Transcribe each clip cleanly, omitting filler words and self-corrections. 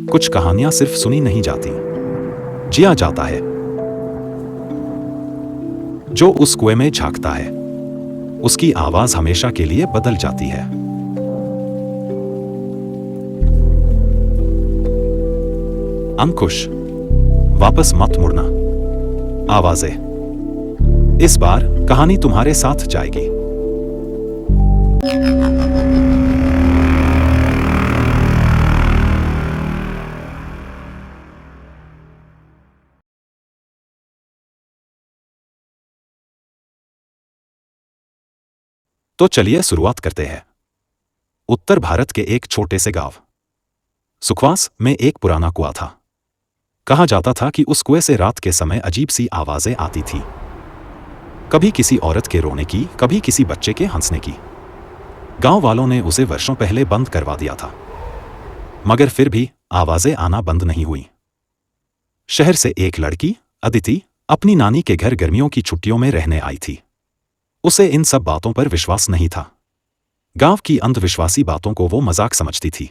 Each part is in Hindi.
कुछ कहानियां सिर्फ सुनी नहीं जाती, जिया जाता है। जो उस कुएं में झांकता है, उसकी आवाज हमेशा के लिए बदल जाती है। अंकुश, वापस मत मुड़ना। आवाजें, इस बार कहानी तुम्हारे साथ जाएगी। तो चलिए शुरुआत करते हैं। उत्तर भारत के एक छोटे से गांव सुखवास में एक पुराना कुआं था। कहा जाता था कि उस कुएं से रात के समय अजीब सी आवाजें आती थी, कभी किसी औरत के रोने की, कभी किसी बच्चे के हंसने की। गांव वालों ने उसे वर्षों पहले बंद करवा दिया था, मगर फिर भी आवाजें आना बंद नहीं हुई। शहर से एक लड़की अदिति अपनी नानी के घर गर्मियों की छुट्टियों में रहने आई थी। उसे इन सब बातों पर विश्वास नहीं था। गांव की अंधविश्वासी बातों को वो मजाक समझती थी।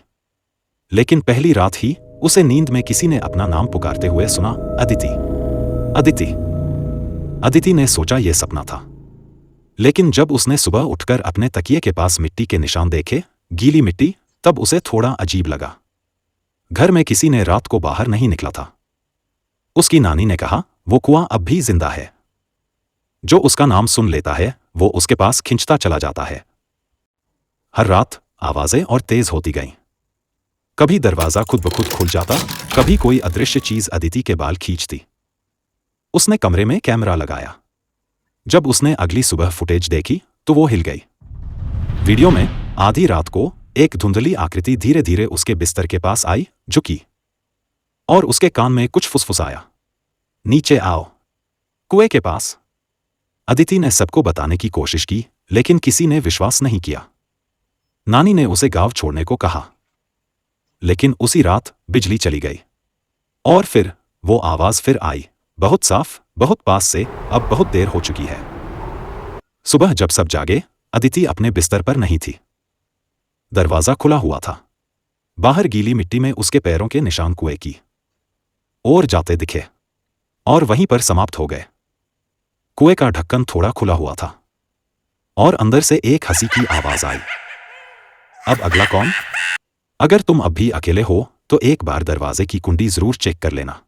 लेकिन पहली रात ही उसे नींद में किसी ने अपना नाम पुकारते हुए सुना, अदिति, अदिति। अदिति ने सोचा यह सपना था, लेकिन जब उसने सुबह उठकर अपने तकिए के पास मिट्टी के निशान देखे, गीली मिट्टी, तब उसे थोड़ा अजीब लगा। घर में किसी ने रात को बाहर नहीं निकला था। उसकी नानी ने कहा, वो कुआं अब भी जिंदा है। जो उसका नाम सुन लेता है, वो उसके पास खिंचता चला जाता है। हर रात आवाजें और तेज होती गईं। कभी दरवाजा खुद ब खुद खुल जाता, कभी कोई अदृश्य चीज अदिति के बाल खींचती। उसने कमरे में कैमरा लगाया। जब उसने अगली सुबह फुटेज देखी तो वो हिल गई। वीडियो में आधी रात को एक धुंधली आकृति धीरे धीरे उसके बिस्तर के पास आई, झुकी और उसके कान में कुछ फुसफुसाया, नीचे आओ। कुएं के पास। अदिति ने सबको बताने की कोशिश की, लेकिन किसी ने विश्वास नहीं किया। नानी ने उसे गांव छोड़ने को कहा, लेकिन उसी रात बिजली चली गई। और फिर वो आवाज फिर आई, बहुत साफ, बहुत पास से, अब बहुत देर हो चुकी है। सुबह जब सब जागे, अदिति अपने बिस्तर पर नहीं थी। दरवाजा खुला हुआ था। बाहर गीली मिट्टी में उसके पैरों के निशान कुएं की ओर जाते दिखे और वहीं पर समाप्त हो गए। कुएं का ढक्कन थोड़ा खुला हुआ था और अंदर से एक हंसी की आवाज आई, अब अगला कौन? अगर तुम अब भी अकेले हो तो एक बार दरवाजे की कुंडी जरूर चेक कर लेना।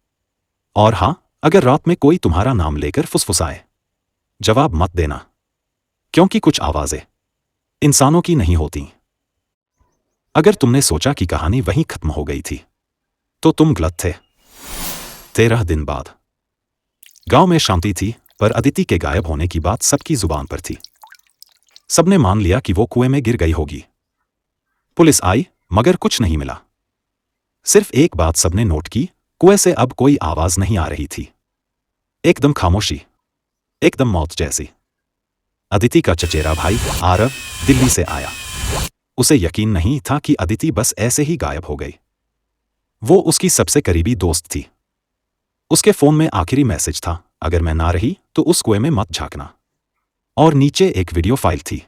और हां, अगर रात में कोई तुम्हारा नाम लेकर फुसफुसाए, जवाब मत देना, क्योंकि कुछ आवाजें इंसानों की नहीं होती। अगर तुमने सोचा कि कहानी वहीं खत्म हो गई थी, तो तुम गलत थे। 13 दिन बाद गांव में शांति थी, पर अदिति के गायब होने की बात सबकी जुबान पर थी। सबने मान लिया कि वो कुएं में गिर गई होगी। पुलिस आई, मगर कुछ नहीं मिला। सिर्फ एक बात सबने नोट की, कुएं से अब कोई आवाज नहीं आ रही थी। एकदम खामोशी, एकदम मौत जैसी। अदिति का चचेरा भाई आरव दिल्ली से आया। उसे यकीन नहीं था कि अदिति बस ऐसे ही गायब हो गई। वो उसकी सबसे करीबी दोस्त थी। उसके फोन में आखिरी मैसेज था, अगर मैं ना रही तो उस कुएं में मत झांकना। और नीचे एक वीडियो फाइल थी।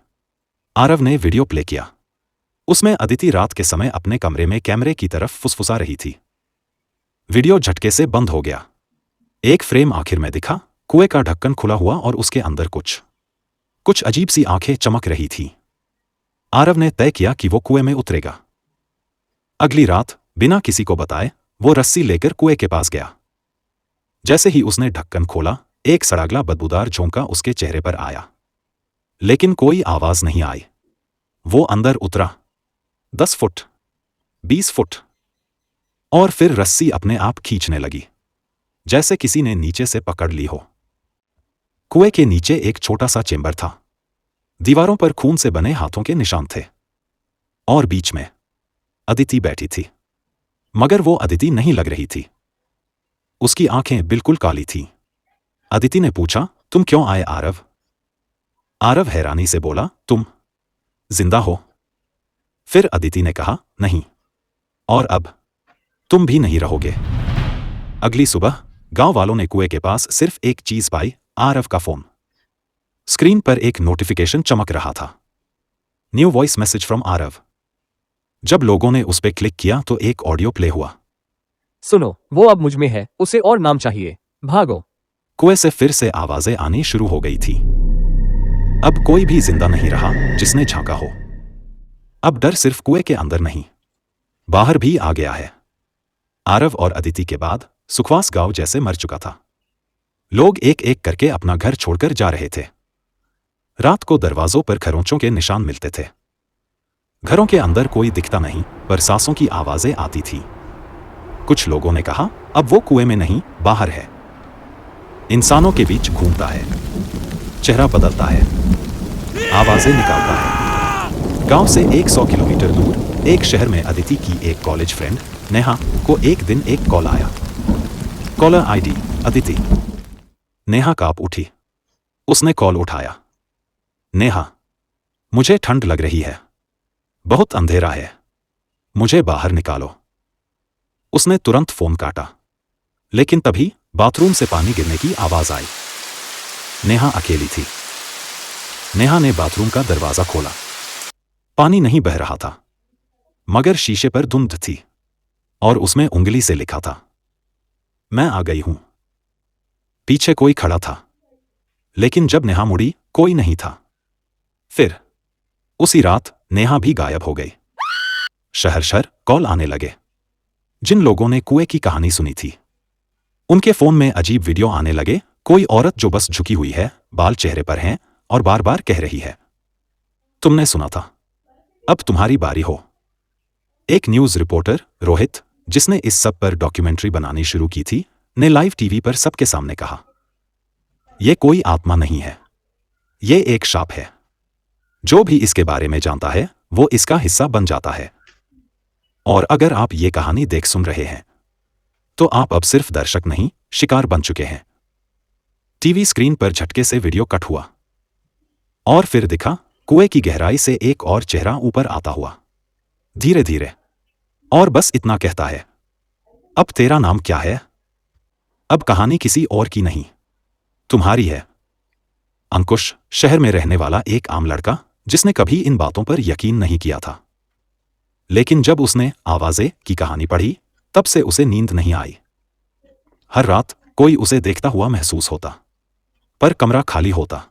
आरव ने वीडियो प्ले किया। उसमें अदिति रात के समय अपने कमरे में कैमरे की तरफ फुसफुसा रही थी। वीडियो झटके से बंद हो गया। एक फ्रेम आखिर में दिखा, कुएं का ढक्कन खुला हुआ और उसके अंदर कुछ अजीब सी आंखें चमक रही थी। आरव ने तय किया कि वो कुएं में उतरेगा। अगली रात बिना किसी को बताए वो रस्सी लेकर कुएं के पास गया। जैसे ही उसने ढक्कन खोला, एक सड़ागला बदबूदार झोंका उसके चेहरे पर आया, लेकिन कोई आवाज नहीं आई। वो अंदर उतरा। 10 फुट, 20 फुट, और फिर रस्सी अपने आप खींचने लगी, जैसे किसी ने नीचे से पकड़ ली हो। कुएं के नीचे एक छोटा सा चेंबर था। दीवारों पर खून से बने हाथों के निशान थे और बीच में अदिति बैठी थी, मगर वो अदिति नहीं लग रही थी। उसकी आंखें बिल्कुल काली थीं। अदिति ने पूछा, तुम क्यों आए आरव? आरव हैरानी से बोला, तुम जिंदा हो? फिर अदिति ने कहा, नहीं, और अब तुम भी नहीं रहोगे। अगली सुबह गांव वालों ने कुएं के पास सिर्फ एक चीज पाई, आरव का फोन। स्क्रीन पर एक नोटिफिकेशन चमक रहा था, new voice message from Aarav. जब लोगों ने उस पर क्लिक किया तो एक ऑडियो प्ले हुआ। सुनो, वो अब मुझ में है, उसे और नाम चाहिए, भागो। कुएं से फिर से आवाजें आनी शुरू हो गई थी। अब कोई भी जिंदा नहीं रहा जिसने झांका हो। अब डर सिर्फ कुएं के अंदर नहीं, बाहर भी आ गया है। आरव और अदिति के बाद सुखवास गांव जैसे मर चुका था। लोग एक एक करके अपना घर छोड़कर जा रहे थे। रात को दरवाजों पर खरोंचों के निशान मिलते थे। घरों के अंदर कोई दिखता नहीं, पर सांसों की आवाजें आती थी। कुछ लोगों ने कहा, अब वो कुएं में नहीं, बाहर है, इंसानों के बीच घूमता है, चेहरा बदलता है, आवाजें निकालता है। गांव से 100 किलोमीटर दूर एक शहर में अदिति की एक कॉलेज फ्रेंड नेहा को एक दिन एक कॉल आया। Caller ID Aditi. नेहा कांप उठी। उसने कॉल उठाया। नेहा, मुझे ठंड लग रही है, बहुत अंधेरा है, मुझे बाहर निकालो। उसने तुरंत फोन काटा, लेकिन तभी बाथरूम से पानी गिरने की आवाज आई। नेहा अकेली थी। नेहा ने बाथरूम का दरवाजा खोला। पानी नहीं बह रहा था, मगर शीशे पर धुंध थी और उसमें उंगली से लिखा था, मैं आ गई हूं। पीछे कोई खड़ा था, लेकिन जब नेहा मुड़ी कोई नहीं था। फिर उसी रात नेहा भी गायब हो गई। शहर कॉल आने लगे। जिन लोगों ने कुएं की कहानी सुनी थी, उनके फोन में अजीब वीडियो आने लगे। कोई औरत जो बस झुकी हुई है, बाल चेहरे पर हैं और बार बार कह रही है, तुमने सुना था, अब तुम्हारी बारी हो। एक न्यूज रिपोर्टर रोहित, जिसने इस सब पर डॉक्यूमेंट्री बनानी शुरू की थी, ने लाइव टीवी पर सबके सामने कहा, यह कोई आत्मा नहीं है, ये एक शाप है। जो भी इसके बारे में जानता है वो इसका हिस्सा बन जाता है। और अगर आप ये कहानी देख सुन रहे हैं, तो आप अब सिर्फ दर्शक नहीं, शिकार बन चुके हैं। टीवी स्क्रीन पर झटके से वीडियो कट हुआ और फिर दिखा कुएं की गहराई से एक और चेहरा ऊपर आता हुआ, धीरे धीरे, और बस इतना कहता है, अब तेरा नाम क्या है? अब कहानी किसी और की नहीं, तुम्हारी है। अंकुश, शहर में रहने वाला एक आम लड़का जिसने कभी इन बातों पर यकीन नहीं किया था। लेकिन जब उसने आवाजें की कहानी पढ़ी, तब से उसे नींद नहीं आई। हर रात कोई उसे देखता हुआ महसूस होता, पर कमरा खाली होता।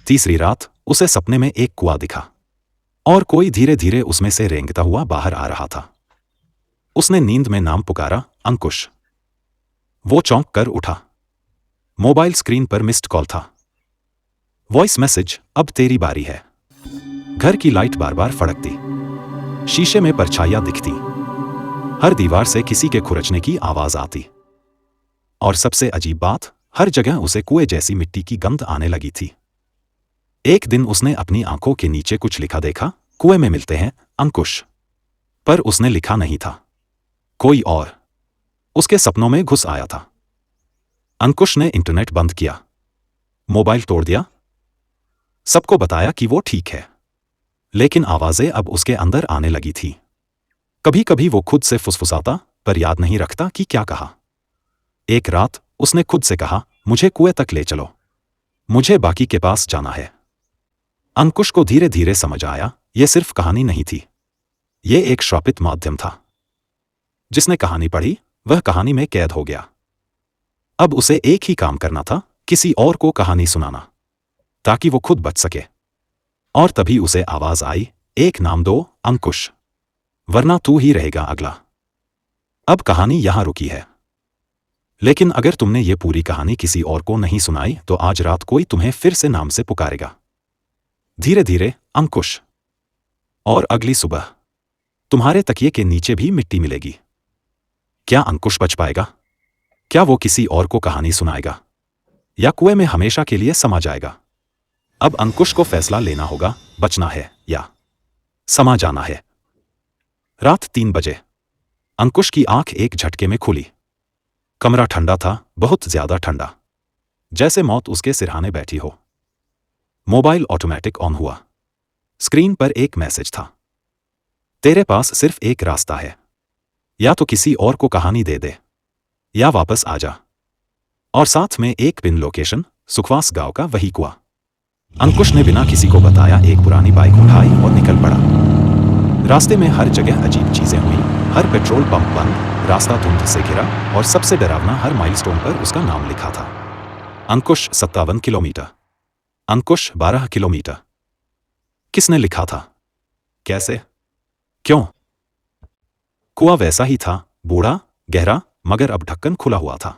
तीसरी रात उसे सपने में एक कुआं दिखा और कोई धीरे धीरे उसमें से रेंगता हुआ बाहर आ रहा था। उसने नींद में नाम पुकारा, अंकुश। वो चौंक कर उठा। मोबाइल स्क्रीन पर मिस्ड कॉल था। वॉइस मैसेज, अब तेरी बारी है। घर की लाइट बार बार फड़कती, शीशे में परछाइयां दिखती, हर दीवार से किसी के खुरचने की आवाज आती। और सबसे अजीब बात, हर जगह उसे कुएं जैसी मिट्टी की गंध आने लगी थी। एक दिन उसने अपनी आंखों के नीचे कुछ लिखा देखा, कुएं में मिलते हैं, अंकुश। पर उसने लिखा नहीं था, कोई और उसके सपनों में घुस आया था। अंकुश ने इंटरनेट बंद किया, मोबाइल तोड़ दिया, सबको बताया कि वो ठीक है, लेकिन आवाजें अब उसके अंदर आने लगी थी। कभी कभी वो खुद से फुसफुसाता, पर याद नहीं रखता कि क्या कहा। एक रात उसने खुद से कहा, मुझे कुएं तक ले चलो, मुझे बाकी के पास जाना है। अंकुश को धीरे धीरे समझ आया, यह सिर्फ कहानी नहीं थी, यह एक श्रापित माध्यम था। जिसने कहानी पढ़ी वह कहानी में कैद हो गया। अब उसे एक ही काम करना था, किसी और को कहानी सुनाना, ताकि वो खुद बच सके। और तभी उसे आवाज आई, एक नाम दो, अंकुश, वरना तू ही रहेगा अगला। अब कहानी यहां रुकी है, लेकिन अगर तुमने ये पूरी कहानी किसी और को नहीं सुनाई, तो आज रात कोई तुम्हें फिर से नाम से पुकारेगा। धीरे धीरे, अंकुश। और अगली सुबह तुम्हारे तकिए के नीचे भी मिट्टी मिलेगी। क्या अंकुश बच पाएगा? क्या वो किसी और को कहानी सुनाएगा, या कुएं में हमेशा के लिए समा जाएगा? अब अंकुश को फैसला लेना होगा, बचना है या समा जाना है। रात 3 बजे अंकुश की आंख एक झटके में खुली। कमरा ठंडा था, बहुत ज्यादा ठंडा, जैसे मौत उसके सिरहाने बैठी हो। मोबाइल ऑटोमेटिक ऑन हुआ। स्क्रीन पर एक मैसेज था, तेरे पास सिर्फ एक रास्ता है, या तो किसी और को कहानी दे दे, या वापस आ जा। और साथ में एक पिन लोकेशन, सुखवास गांव का वही कुआं। अंकुश ने बिना किसी को बताया एक पुरानी बाइक उठाई और निकल पड़ा। रास्ते में हर जगह अजीब चीजें हुई, हर पेट्रोल पंप बंद, रास्ता धुंध से घिरा और सबसे डरावना हर माइलस्टोन पर उसका नाम लिखा था। अंकुश 57 किलोमीटर, अंकुश 12 किलोमीटर। किसने लिखा था? कैसे? क्यों? कुआं वैसा ही था, बूढ़ा, गहरा, मगर अब ढक्कन खुला हुआ था।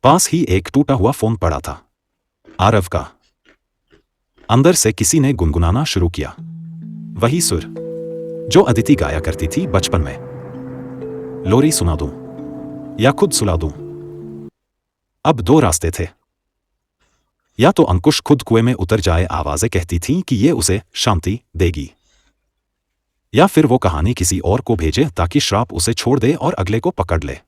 पास ही एक टूटा हुआ फोन पड़ा था, आरव का। अंदर से किसी ने गुनगुनाना शुरू किया, वही सुर जो अदिति गाया करती थी बचपन में। लोरी सुना दूं या खुद सुला दूं? अब दो रास्ते थे। या तो अंकुश खुद कुएं में उतर जाए, आवाजें कहती थीं कि ये उसे शांति देगी, या फिर वो कहानी किसी और को भेजे ताकि श्राप उसे छोड़ दे और अगले को पकड़ ले।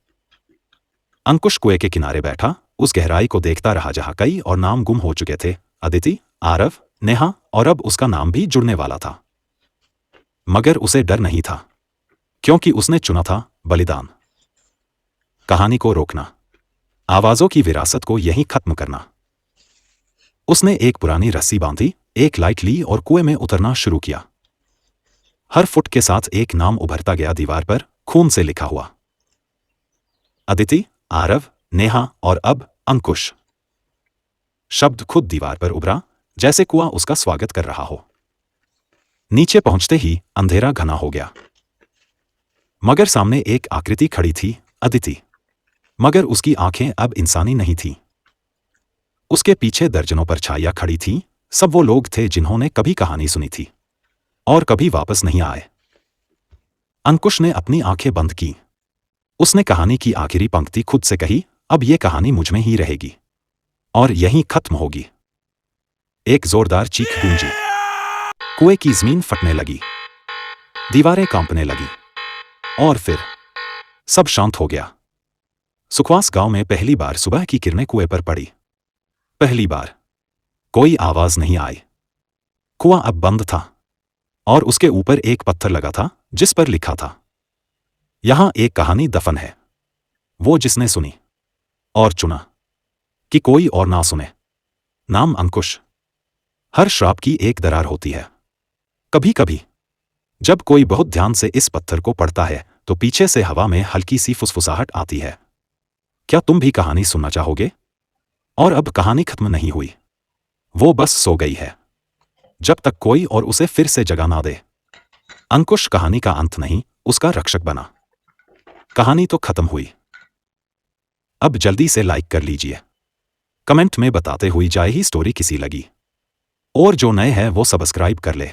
अंकुश कुएं के किनारे बैठा उस गहराई को देखता रहा जहां कई और नाम गुम हो चुके थे, अदिति, आरव, नेहा, और अब उसका नाम भी जुड़ने वाला था। मगर उसे डर नहीं था, क्योंकि उसने चुना था बलिदान। कहानी को रोकना, आवाजों की विरासत को यहीं खत्म करना। उसने एक पुरानी रस्सी बांधी, एक लाइट ली और कुएं में उतरना शुरू किया। हर फुट के साथ एक नाम उभरता गया, दीवार पर खून से लिखा हुआ। अदिति, आरव, नेहा और अब अंकुश। शब्द खुद दीवार पर उभरा, जैसे कुआं उसका स्वागत कर रहा हो। नीचे पहुंचते ही अंधेरा घना हो गया, मगर सामने एक आकृति खड़ी थी, अदिति। मगर उसकी आंखें अब इंसानी नहीं थीं। उसके पीछे दर्जनों परछाइयां खड़ी थीं, सब वो लोग थे जिन्होंने कभी कहानी सुनी थी और कभी वापस नहीं आए। अंकुश ने अपनी आंखें बंद की। उसने कहानी की आखिरी पंक्ति खुद से कही, अब ये कहानी मुझ में ही रहेगी और यहीं खत्म होगी। एक जोरदार चीख गूंजी, कुएं की जमीन फटने लगी, दीवारें कांपने लगी और फिर सब शांत हो गया। सुखवास गांव में पहली बार सुबह की किरणें कुएं पर पड़ी। पहली बार कोई आवाज नहीं आई। कुआं अब बंद था और उसके ऊपर एक पत्थर लगा था जिस पर लिखा था, यहां एक कहानी दफन है, वो जिसने सुनी और चुना कि कोई और ना सुने। नाम अंकुश। हर श्राप की एक दरार होती है। कभी कभी जब कोई बहुत ध्यान से इस पत्थर को पढ़ता है तो पीछे से हवा में हल्की सी फुसफुसाहट आती है। क्या तुम भी कहानी सुनना चाहोगे? और अब कहानी खत्म नहीं हुई, वो बस सो गई है, जब तक कोई और उसे फिर से जगा ना दे। अंकुश कहानी का अंत नहीं, उसका रक्षक बना। कहानी तो खत्म हुई। अब जल्दी से लाइक कर लीजिए, कमेंट में बताते हुई जाए ही स्टोरी किसी लगी, और जो नए हैं वो सब्सक्राइब कर ले।